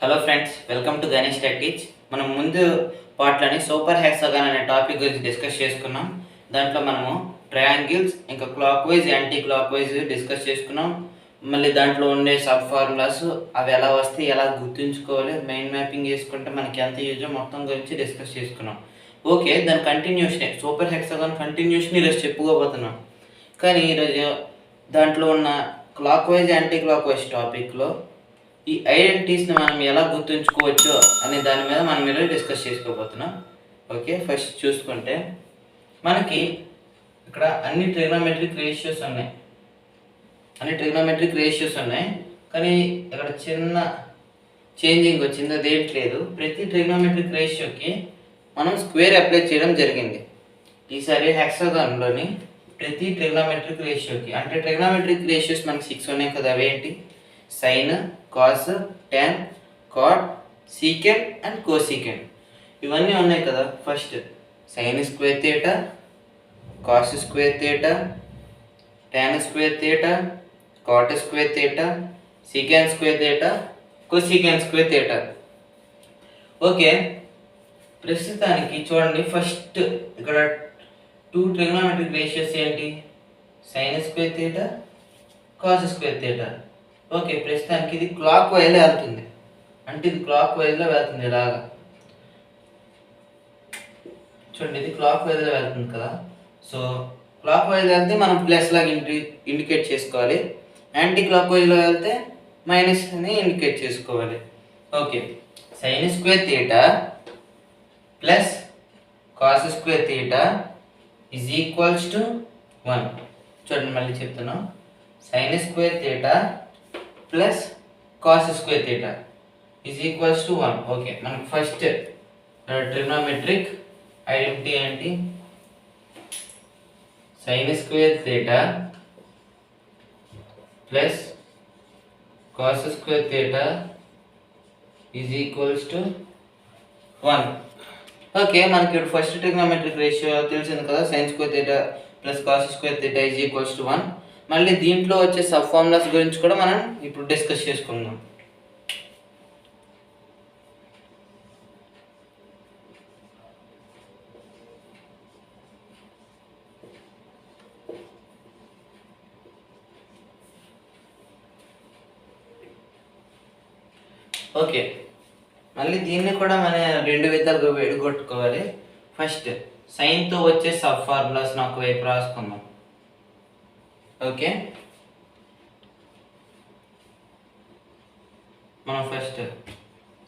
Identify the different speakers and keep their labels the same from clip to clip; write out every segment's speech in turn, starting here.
Speaker 1: Hello friends, welcome to Ganesh tech teach. మనం ముందు పార్ట్లోని super hexagon అనే టాపిక్ గురించి డిస్కస్ చేసుకున్నాం. దాంట్లో మనము ట్రయాంగిల్స్ ఇంకా clock wise anti clock wise discuss చేసుకున్నాం. మళ్ళీ దాంట్లో ఉండే సబ్ ఫార్ములాస్ అవి ఎలా వస్తే ఎలా గుర్తుంచుకోవాలి, మైండ్ మ్యాపింగ్ చేసుకుంటే మనకి ఎంత యూజో మొత్తం గురించి డిస్కస్ చేసుకున్నాం. ఓకే, దాని కంటిన్యూషన్ సూపర్ హెక్సాగాన్ కంటిన్యూషన్ ఈరోజు చెప్పుకోబోతున్నాం. కానీ ఈరోజు దాంట్లో ఉన్న clock wise anti clock wise టాపిక్లో ఈ ఐడెంటిటీస్ని మనం ఎలా గుర్తుంచుకోవచ్చు అనే దాని మీద మనం ఈరోజు డిస్కస్ చేసుకోబోతున్నాం. ఓకే, ఫస్ట్ చూసుకుంటే మనకి ఇక్కడ అన్ని ట్రిగ్నోమెట్రిక్ రేషియోస్ ఉన్నాయి. కానీ ఇక్కడ చిన్న చేంజింగ్ వచ్చింది, అదేంట్లేదు. ప్రతి ట్రిగ్నోమెట్రిక్ రేషియోకి మనం స్క్వేర్ అప్లై చేయడం జరిగింది. ఈసారి హెక్సాగాన్లోని ప్రతి ట్రిగ్నోమెట్రిక్ రేషియోకి, అంటే ట్రిగ్నోమెట్రిక్ రేషియోస్ మనకి 6 ఉన్నాయి కదా. అవేంటి? Sine, cos, tan, cot, secant and cosecant ఇవన్నీ ఉన్నాయి కదా. First sine square theta, cos square theta, tan square theta, cot square theta, secant square theta, cosecant square theta. Okay, ప్రస్తుతానికి చూడండి. ఫస్ట్ ఇక్కడ 2 ట్రిగ్నోమెట్రిక్ రేషియోస్ ఏంటి? Sine square theta, cos square theta. Okay, ప్రస్తుతానికి ఇది clock వైజ్లో వెళ్తుంది. అంటే ఇది clock వైజ్లో వెళ్తుంది ఇలాగా. చూడండి, ఇది క్లాక్ వైజ్లో వెళ్తుంది కదా. సో క్లాక్ వైజ్లో వెళ్తే మనం ప్లస్ లాగా ఇండికేట్ చేసుకోవాలి. యాంటీ క్లాక్ వైజ్లో వెళ్తే మైనస్ అని ఇండికేట్ చేసుకోవాలి. Okay, sign square theta plus cos square theta is equals to 1. చూడండి, మళ్ళీ చెప్తున్నాం. Sign square theta plus cos square theta is equals to 1. Okay, మనకు ఫస్ట్ ట్రిగ్నోమెట్రిక్ ఐడెంటిటీ ఏంటి? Sine square theta plus cos square theta is equals to 1. Okay, మనకి ఇప్పుడు first trigonometric ratio తెలిసింది కదా. Sign square theta plus cos square theta is equals to 1. మళ్ళీ దీంట్లో వచ్చే sub formulas గురించి కూడా మనం ఇప్పుడు డిస్కస్ చేసుకుందాం. ఓకే, మళ్ళీ దీన్ని కూడా మనం 2 విధాలుగా విడగొట్టుకోవాలి. ఫస్ట్ సైన్తో వచ్చే సబ్ ఫార్ములాస్ని ఒకవైపు రాసుకుందాం. ఓకే, మనం ఫస్ట్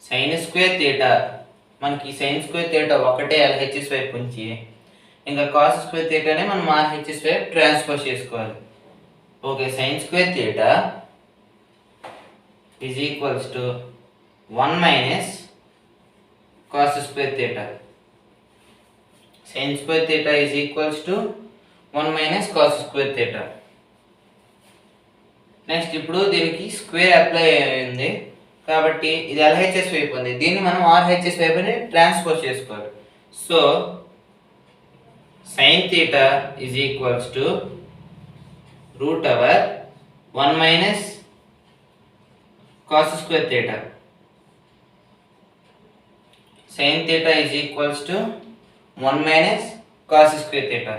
Speaker 1: సైన్ స్క్వేర్ థీటా, మనకి సైన్ స్క్వేర్ థీటా ఒకటే ఎల్హెచ్ఎస్ వైపు ఉంచి ఇంకా కాస్ స్క్వేర్ థీటానే మనం ఆర్హెచ్ఎస్ వైపు ట్రాన్స్ఫర్ చేసుకోవాలి. Okay, sign square theta is equals to 1 minus cos square theta. Sine square theta is equals to 1 minus cos square theta. Next ఇప్పుడు దీనికి స్క్వేర్ అప్లై అయింది కాబట్టి ఇది ఎల్హెచ్ఎస్ వైపు ఉంది. దీన్ని మనం ఆర్హెచ్ఎస్ వైపుని ట్రాన్స్ఫర్ చేసుకోవాలి. So sine theta is equals to root over 1 minus cos square theta. Sign theta is equals to 1 minus cos square theta.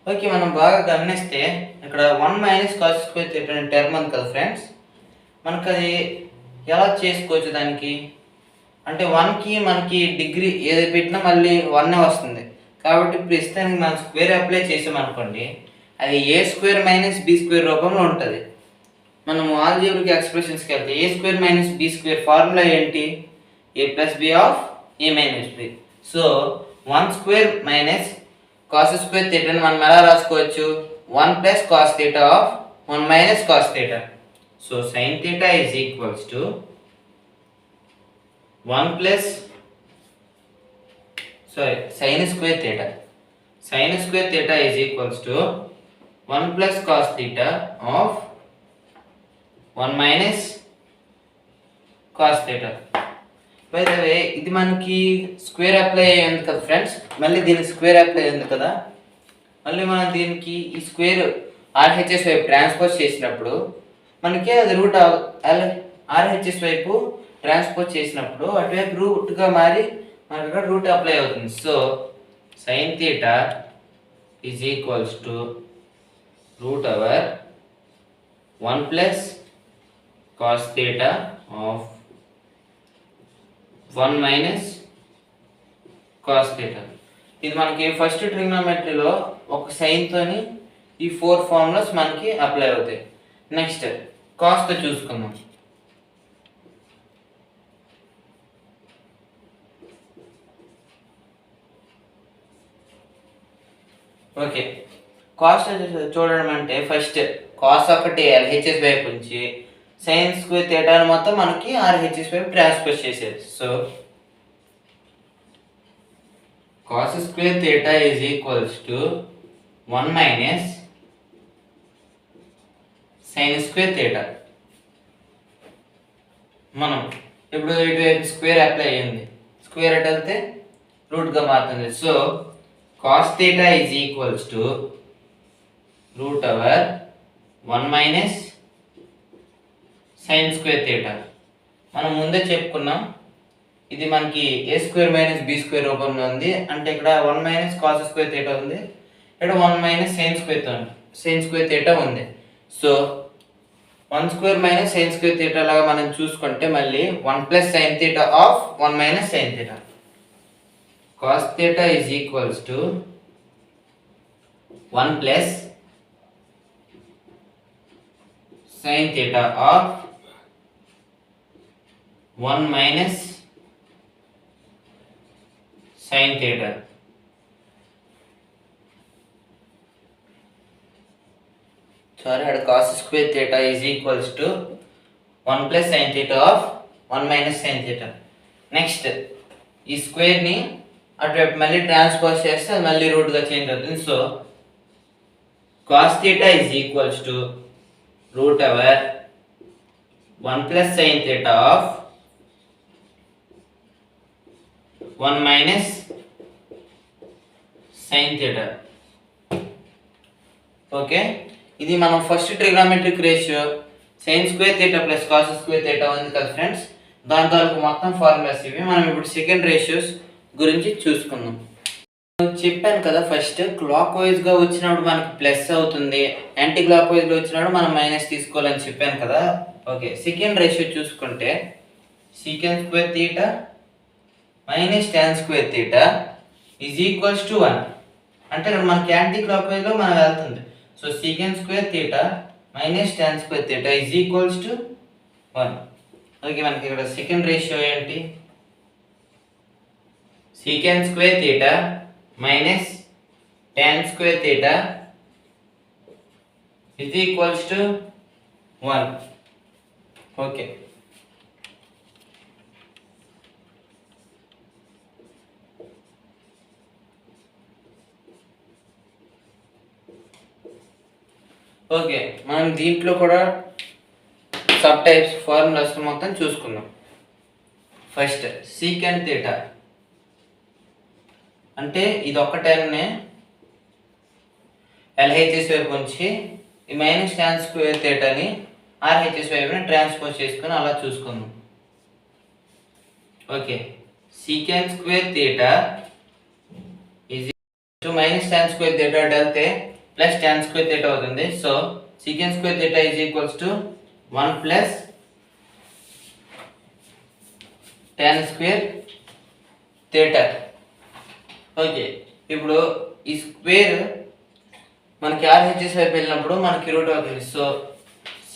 Speaker 1: Okay, మనం బాగా గమనిస్తే ఇక్కడ 1 మైనస్ కాస్ స్క్వేర్ థీటా అనే టర్మ్ ఉంది కదా ఫ్రెండ్స్. మనకు అది ఎలా చేసుకోవచ్చు? దానికి అంటే 1కి మనకి డిగ్రీ ఏది పెట్టినా మళ్ళీ 1 వస్తుంది. కాబట్టి ప్రస్తుతానికి మనం స్క్వేర్ అప్లై చేసామనుకోండి, అది A square minus B square రూపంలో ఉంటుంది. మనం ఆల్జీబ్రిక్ ఎక్స్ప్రెషన్స్కి వెళ్తే A square minus B square formula ఏంటి? A plus B of A minus B. So 1 square minus cos square థీటాని మనం ఎలా రాసుకోవచ్చు? 1 plus cos theta of 1 minus cos theta. So sine theta is equals to 1 plus sine square theta. Sine square theta is equals to 1 plus cos theta of 1 minus cos theta. By the way ఇది మనకి square apply అయ్యింది కదా friends. మళ్ళీ దీనికి square apply అయ్యింది కదా. మళ్ళీ మనం దీనికి ఈ స్క్వేర్ ఆర్హెచ్ఎస్ వైపు ట్రాన్స్ఫర్ చేసినప్పుడు మనకి అది రూట్ ఆర్హెచ్ఎస్ వైపు ట్రాన్స్పోజ్ చేసినప్పుడు అటువైపు రూట్గా మారి మనకు అక్కడ రూట్ అప్లై అవుతుంది. So sine theta is equals to root over 1 plus cos theta of 1 minus cos theta. ఇది మనకి ఫస్ట్ ట్రిగ్నోమెట్రీలో ఒక సైన్తోని ఈ 4 ఫార్ములాస్ మనకి అప్లై అవుతాయి. నెక్స్ట్ కాస్తో చూసుకుందాం. ఓకే, కాస్ట్ చూడడం అంటే ఫస్ట్ కాస్ ఒకటి ఎల్హెచ్ఎస్ వైపు ఉంచి సైన్ స్క్వేర్ థీటాను మొత్తం మనకి ఆర్హెచ్ఎస్ వైపు ట్రాన్స్ఫర్ చేసేది. So cos square theta is equals to 1 minus sign square theta. మనం ఇప్పుడు ఇటువైపు స్క్వేర్ అప్లై అయ్యింది, స్క్వేర్ అట్ వెళ్తే రూట్గా మారుతుంది. So cos theta is equals to root over 1 minus sign square theta. మనం ముందే చెప్పుకున్నాం ఇది మనకి ఏ స్క్వేర్ మైనస్ బి స్క్వేర్ రూపంలో ఉంది. అంటే ఇక్కడ 1 మైనస్ కాస్ స్క్వేర్ థీటా ఉంది, ఇక్కడ 1 మైనస్ సైన్ స్క్వేర్ థీటా ఉంది. So 1 square minus sign square theta లాగా మనం చూసుకుంటే మళ్ళీ 1 plus sine theta of 1 minus sine theta. Cos theta is equals to 1 plus sine theta of 1 minus sine theta. Sorry, here cos square theta is equals to 1 plus sin theta of 1 minus sin theta. Next, ఈ square ని అటువైపు మళ్ళీ transpose చేస్తే అది మళ్ళీ route గా change అవుతుంది. So cos theta is equals to root over 1 plus sin theta of 1 minus sin theta. Okay, ఇది మనం first trigonometric ratio sign square theta plus cos square theta ఉంది కదా ఫ్రెండ్స్, దాని తాలూకు మొత్తం ఫార్ములాస్ ఇవి. మనం ఇప్పుడు సెకండ్ రేషియోస్ గురించి చూసుకుందాం. చెప్పాను కదా, ఫస్ట్ క్లాక్ వైజ్ గా వచ్చినప్పుడు మనకి ప్లస్ అవుతుంది, యాంటీ క్లాక్ వైజ్ లో వచ్చినప్పుడు మనం మైనస్ తీసుకోవాలని చెప్పాను కదా. ఓకే, సెకండ్ రేషియో చూసుకుంటే second square theta minus tan square theta is equals to 1. అంటే ఇక్కడ మనకి యాంటీ క్లాక్ వైజ్ లో మనం వెళ్తుంది. So secant square theta minus tan square theta is equals to 1. Okay, మనకి ఇక్కడ సెకండ్ రేషియో ఏంటి? Second square theta minus tan square theta is equals to 1. Okay, okay మనం దీంట్లో కూడా సబ్ టైప్స్ ఫార్ములాస్ మొత్తం చూసుకుందాం. ఫస్ట్ సీకెండ్ థీటా అంటే ఇది ఒక్కటేనే ఎల్హెచ్ఎస్ వైపు ఉంచి ఈ మైనస్ టాన్ స్క్వేర్ థీటాని ఆర్హెచ్ఎస్ వైపుని ట్రాన్స్పోజ్ చేసుకుని అలా చూసుకుందాం. Okay, secant square theta is to minus tan square theta వెళ్తే ప్లస్ టాన్ స్క్వేర్ థీటా అవుతుంది. So secant square theta is equals to 1 plus tan square theta. Okay, ఇప్పుడు ఈ square మనకి ఆర్హెచ్ఎస్ వైపు వెళ్ళినప్పుడు మనకి రూట్ అవుతుంది. So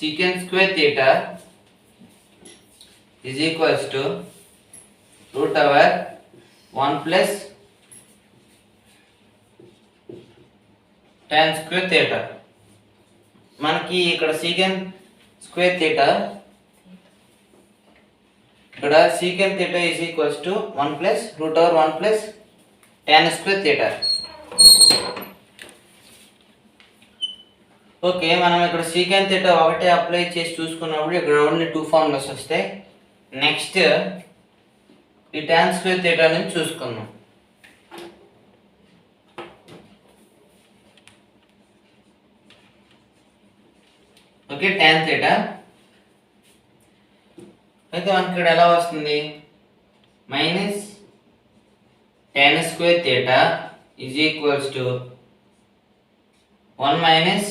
Speaker 1: secant square theta is equals to root over 1 plus tan square theta. మనకి ఇక్కడ సీకెండ్ స్క్వేర్ థీటా, ఇక్కడ second theta is equals to 1 plus root over 1 plus tan square theta. Okay, మనం ఇక్కడ second theta ఒకటే apply చేసి చూసుకున్నప్పుడు ఇక్కడ only 2 formulas వస్తాయి. నెక్స్ట్ ఈ టాన్ స్క్వేర్ థీటా నుంచి చూసుకుందాం. ఓకే, tan theta అయితే మనకి ఇక్కడ ఎలా వస్తుంది, minus tan square theta is equals to 1 minus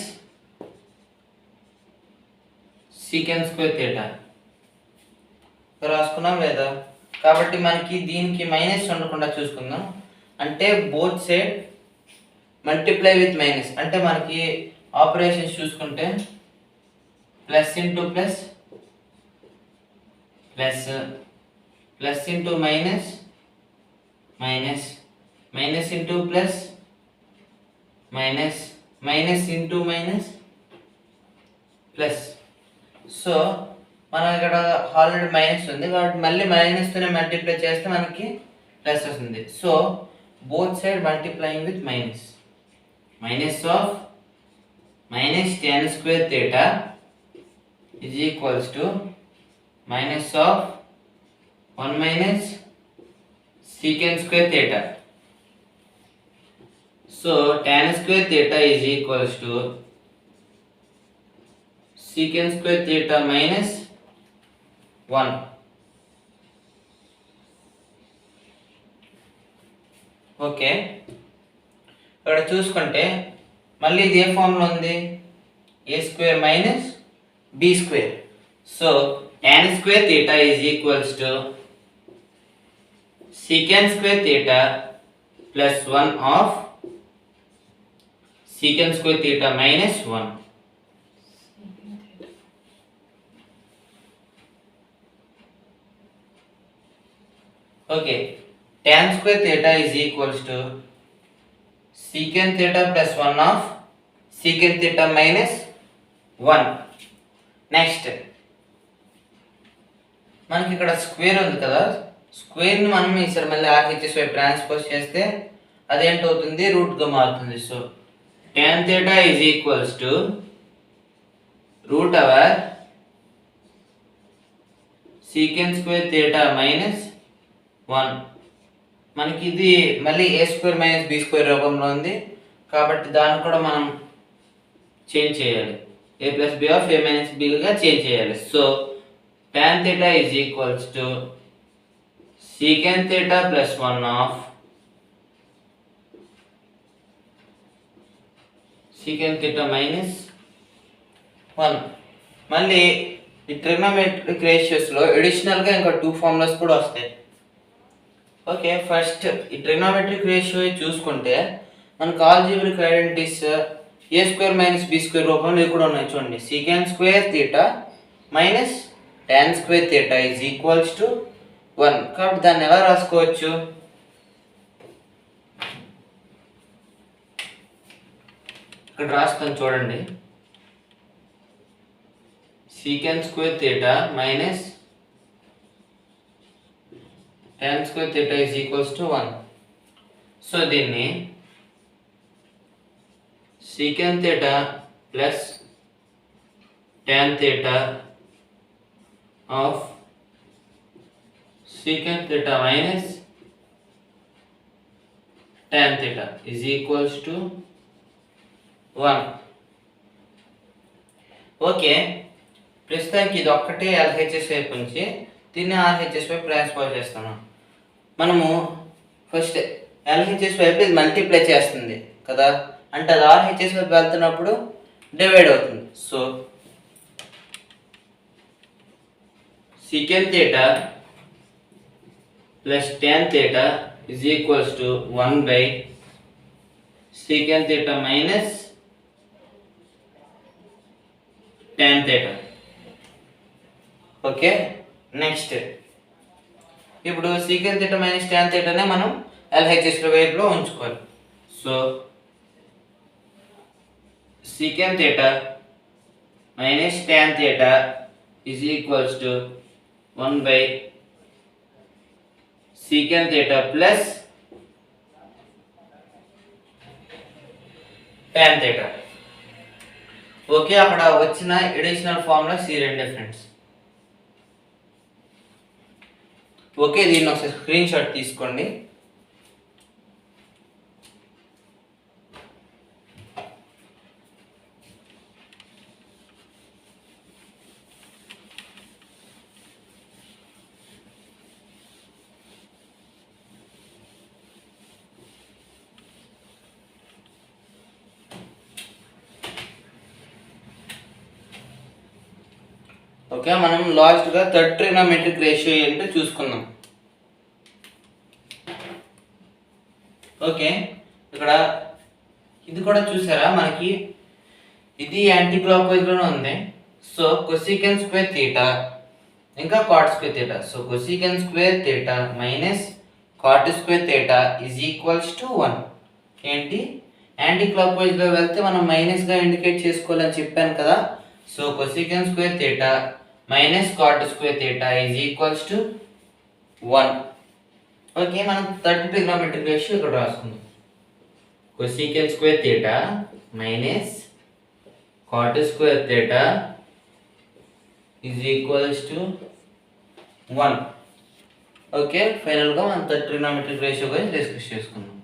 Speaker 1: second square theta రాసుకున్నాం లేదా. కాబట్టి మనకి దీనికి మైనస్ ఉండకుండా చూసుకుందాం. అంటే both side multiply with minus, అంటే మనకి ఆపరేషన్స్ చూసుకుంటే plus into plus plus, plus into minus minus, minus into plus minus, minus into minus plus. So మనం ఇక్కడ ఆల్రెడీ మైనస్ ఉంది కాబట్టి మళ్ళీ మైనస్తోనే మల్టిప్లై చేస్తే మనకి ప్లస్ వస్తుంది. So both side multiplying with minus, minus of minus tan square theta is equals to minus of 1 minus secant square theta. So tan square theta is equals to secant square theta minus 1. Okay, ఇక్కడ చూసుకుంటే మళ్ళీ ఇది ఏ ఫామ్లో ఉంది, A square minus B square. So tan square theta is equals to secant square theta plus 1 of secant square theta minus 1. Okay, tan square theta is equals to secant theta plus 1 of secant theta minus 1. Next మనకి ఇక్కడ square ఉంది కదా, స్క్వేర్ని మనం ఈసారి మళ్ళీ RHS వైపు transpose చేస్తే అదేంటవుతుంది, రూట్గా మారుతుంది. So tan theta is equals to root over secant square theta minus 1. మనకి ఇది మళ్ళీ A square minus B square రూపంలో ఉంది కాబట్టి దాన్ని కూడా మనం చేంజ్ చేయాలి, A plus B of A minus బిగా చేంజ్ చేయాలి. So tan theta is equals to secant theta plus 1 of secant theta minus 1. మళ్ళీ ఈ ట్రిగ్నోమెట్రిక్ రేషియోస్లో అడిషనల్గా ఇంకా 2 ఫార్ములాస్ కూడా వస్తాయి. ఓకే, ఫస్ట్ ఈ ట్రిగ్నోమెట్రిక్ రేషియో చూసుకుంటే మనకు ఆల్జీబ్రిక్ ఐడెంటిటీస్ ఏ స్క్వేర్ మైనస్ బి స్క్వేర్ రూపంలో కూడా ఉన్నాయి. చూడండి, secant square theta minus tan square theta is equals to 1. కాబట్టి దాన్ని ఎలా రాసుకోవచ్చు, ఇక్కడ రాస్తాను చూడండి, secant square theta minus tan square theta is equals to 1. So దీన్ని secant theta plus tan theta of secant theta minus tan theta is equals to 1. Okay, ప్రస్తుతానికి ఇది ఒక్కటే ఎల్హెచ్ఎస్ వైపు నుంచి దీన్ని ఆర్హెచ్ఎస్ వైపు ట్రాన్స్ఫర్ చేస్తాను. మనము ఫస్ట్ ఎల్హెచ్ఎస్ వైపు ఇది మల్టిప్లై చేస్తుంది కదా, అంటే అది ఆర్హెచ్ఎస్ వైపు వెళ్తున్నప్పుడు డివైడ్ అవుతుంది. So secant theta plus tan theta is equals to 1 by secant theta minus tan theta. Okay, next ఇప్పుడు secant theta minus tan theta నే మనం LHS వైపులో ఉంచుకోవాలి. So secant theta minus tan theta is equals to 1 by secant theta plus tan theta. Okay, అక్కడ వచ్చిన additional formulas ఈ రెండు friends. Okay, దీన్ని ఒకసారి స్క్రీన్ షాట్ తీసుకోండి. ఓకే, మనం లాస్ట్గా థర్డ్ ట్రిగ్నోమెట్రిక్ రేషియో ఏంటో చూసుకుందాం. ఓకే, ఇక్కడ ఇది కూడా చూసారా, మనకి ఇది యాంటీ క్లాక్ వైజ్లోనే ఉంది. సో కొసీకెన్ స్క్వేర్ థీటా ఇంకా cot square theta. So cosecant square theta minus cot square theta is equals to 1. ఏంటి, యాంటీ క్లాక్ వైజ్లో వెళ్తే మనం మైనస్గా ఇండికేట్ చేసుకోవాలని చెప్పాను కదా. So cosecant square theta minus cot square theta is equals to 1. Okay, మనం third trigonometric ratio ఇక్కడ రాసుకుందాం. Cosecant square theta minus cot square theta is equals to 1. Okay, ఫైనల్గా మనం థర్డ్ ట్రిగ్నోమెట్రిక్ రేషియో గురించి డిస్కస్ చేసుకుందాం.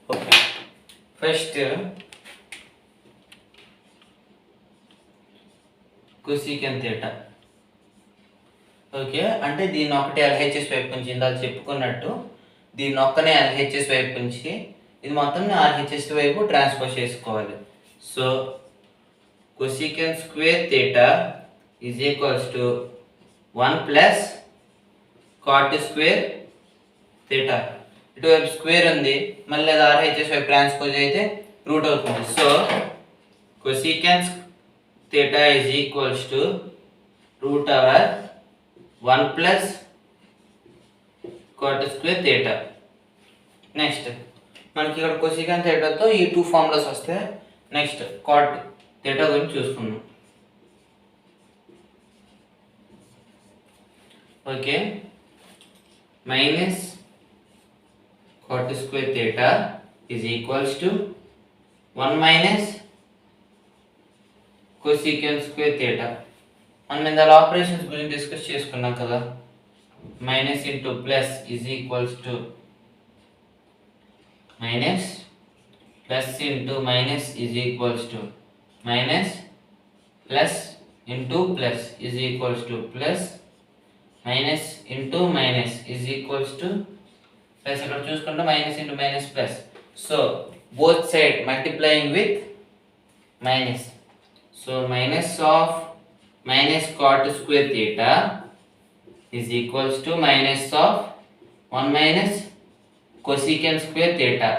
Speaker 1: Okay, first cosecant theta. Okay, అంటే దీన్ని ఒకటి ఎల్హెచ్ఎస్ వైపు నుంచి ఇందాక చెప్పుకున్నట్టు దీన్ని ఒక్కనే ఎల్హెచ్ఎస్ వైపు నుంచి ఇది మొత్తం ఆర్హెచ్ఎస్ వైపు ట్రాన్స్ఫర్ చేసుకోవాలి. So cosecant square theta is equals to 1 plus cot square theta. ఇటువైపు స్క్వేర్ ఉంది, మళ్ళీ అది ఆర్హెచ్ఎస్ వైపు ట్రాన్స్పోజ్ అయితే రూట్ అవుతుంది. So cosecant theta is equals to root over 1 plus cot square theta. Next మనకి ఇక్కడ కొసీకెన్ థీటాతో ఈ 2 ఫార్ములాస్ వస్తాయి. నెక్స్ట్ కాట్ థీటా గురించి చూసుకుందాం. Okay, minus cot square theta is equals to 1 minus cosecant square theta. మనం ఇందాక ఆపరేషన్స్ గురించి డిస్కస్ చేసుకున్నాం కదా. Minus into plus is equals to minus, plus into minus is equals to minus, plus into plus is equals to plus, minus into minus is equals to plus. ఇక్కడ చూసుకుంటే minus into minus plus. So both side multiplying with minus. So minus of minus cot square theta is equals to minus of 1 minus cosecant square theta.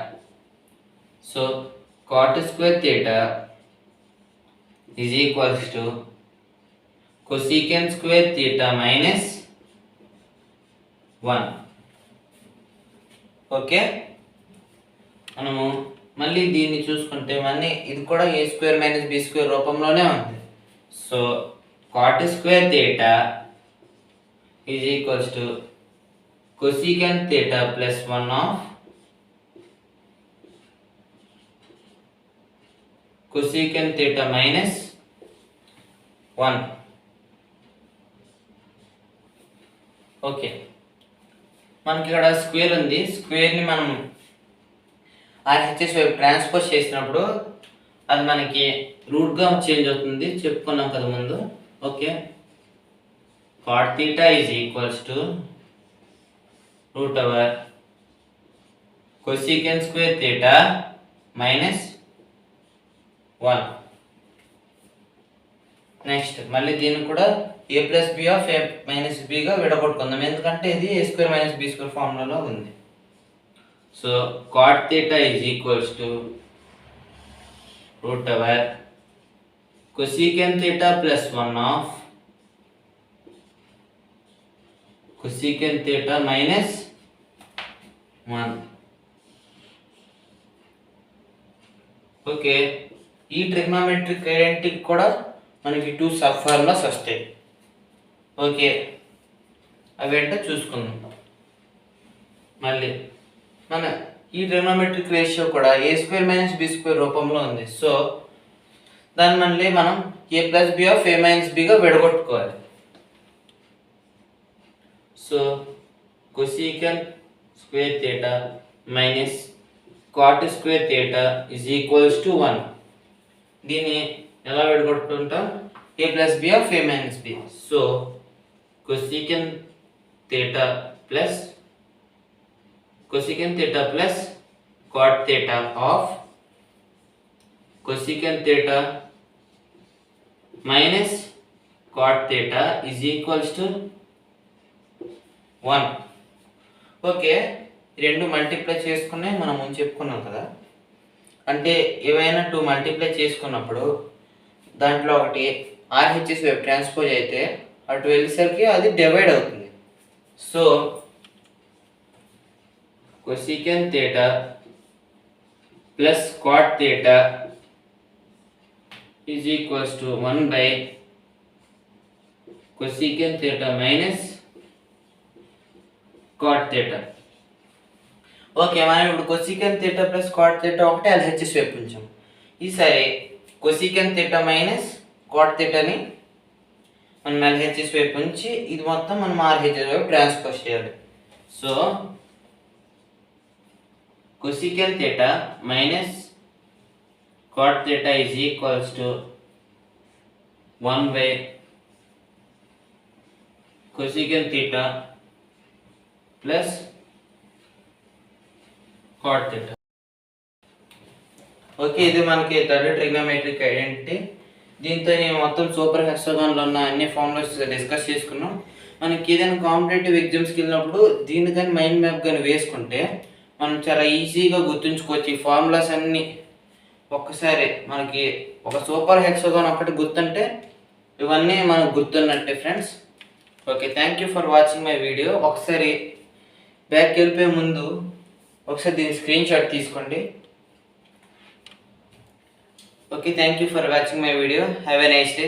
Speaker 1: So cot square theta is equals to cosecant square theta minus 1. Okay, మనము మళ్ళీ దీన్ని చూసుకుంటే మళ్ళీ ఇది కూడా ఏ square minus B square రూపంలోనే ఉంది. So cot square theta is equals to cosecant theta plus 1 of cosecant theta minus 1. Okay, మనకి ఇక్కడ స్క్వేర్ ఉంది. స్క్వేర్ని మనం ఆర్హెచ్ఎస్ వైపు ట్రాన్స్ఫర్ చేసినప్పుడు అది మనకి రూట్గా చేంజ్ అవుతుంది, చెప్పుకున్నాం కదా ముందు. Okay, cot theta is equals to root over cosecant square theta minus 1. Next మళ్ళీ దీన్ని కూడా a plus B of A minus బిగా విడగొట్టుకుందాం, ఎందుకంటే ఇది a square minus B square ఫార్ములాలో ఉంది. So cot theta is equals to root over cosecant theta plus 1 of cosecant theta minus 1. Okay, ఈ ట్రిగ్నోమెట్రిక్ ఐడెంటిటీ కూడా మనకి 2 సబ్ ఫార్ములాస్ వస్తాయి. ఓకే, అవేంటో చూసుకుందాం. మళ్ళీ మన ఈ ట్రిగ్నోమెట్రిక్ రేషియో కూడా ఏ స్క్వేర్ మైనస్ బి స్క్వేర్ రూపంలో ఉంది. సో దాన్ని మళ్ళీ మనం a plus B of A minus బిగా విడగొట్టుకోవాలి. So cosecant square theta minus cot square theta is equals to 1. దీన్ని ఎలా విడగొట్టుకుంటాం, a plus B of A minus B. So cosecant theta plus cot theta of cosecant theta minus cot theta is equals to 1. Okay, రెండు multiply చేసుకునే మనం ముందు చెప్పుకున్నాం కదా. అంటే ఏవైనా 2 మల్టిప్లై చేసుకున్నప్పుడు దాంట్లో ఒకటి ఆర్హెచ్ఎస్ వైపు ట్రాన్స్పోజ్ అయితే అటు వెళ్ళేసరికి అది డివైడ్ అవుతుంది. So cosecant theta plus cot theta is equals to 1 by cosecant theta minus cot theta. Okay, మనం ఇప్పుడు cosecant theta plus cot theta ఒకటి LHS వైపు ఉంచాం. ఈసారి cosecant theta minus cot theta ని మనం LHS వైపు ఉంచి ఇది మొత్తం మనం RHS వైపు ట్రాన్స్పోజ్ చేయాలి. So cosecant theta minus cot theta is equals to 1 by cosecant theta plus cot theta. Okay, ఇది మనకి థర్డ్ ట్రిగ్నోమెట్రిక్ ఐడెంటిటీ. దీంతో నేను మొత్తం సూపర్ హెక్సాగాన్లో ఉన్న అన్ని ఫార్ములాస్ డిస్కస్ చేసుకున్నాం. మనకి ఏదైనా కాంపిటేటివ్ ఎగ్జామ్స్కి వెళ్ళినప్పుడు దీన్ని కానీ మైండ్ మ్యాప్ కానీ వేసుకుంటే మనం చాలా ఈజీగా గుర్తుంచుకోవచ్చు. ఈ ఫార్ములాస్ అన్నీ ఒక్కసారి మనకి ఒక సూపర్ హెక్సాగాన్ ఒకటి గుర్తుంటే ఇవన్నీ మనకు గుర్తున్నట్టే friends. Okay, thank you for watching my video. ఒకసారి బ్యాక్ వెళ్ళిపోయే ముందు ఒకసారి దీని స్క్రీన్ షాట్ తీసుకోండి. Okay, thank you for watching my video. Have a nice day.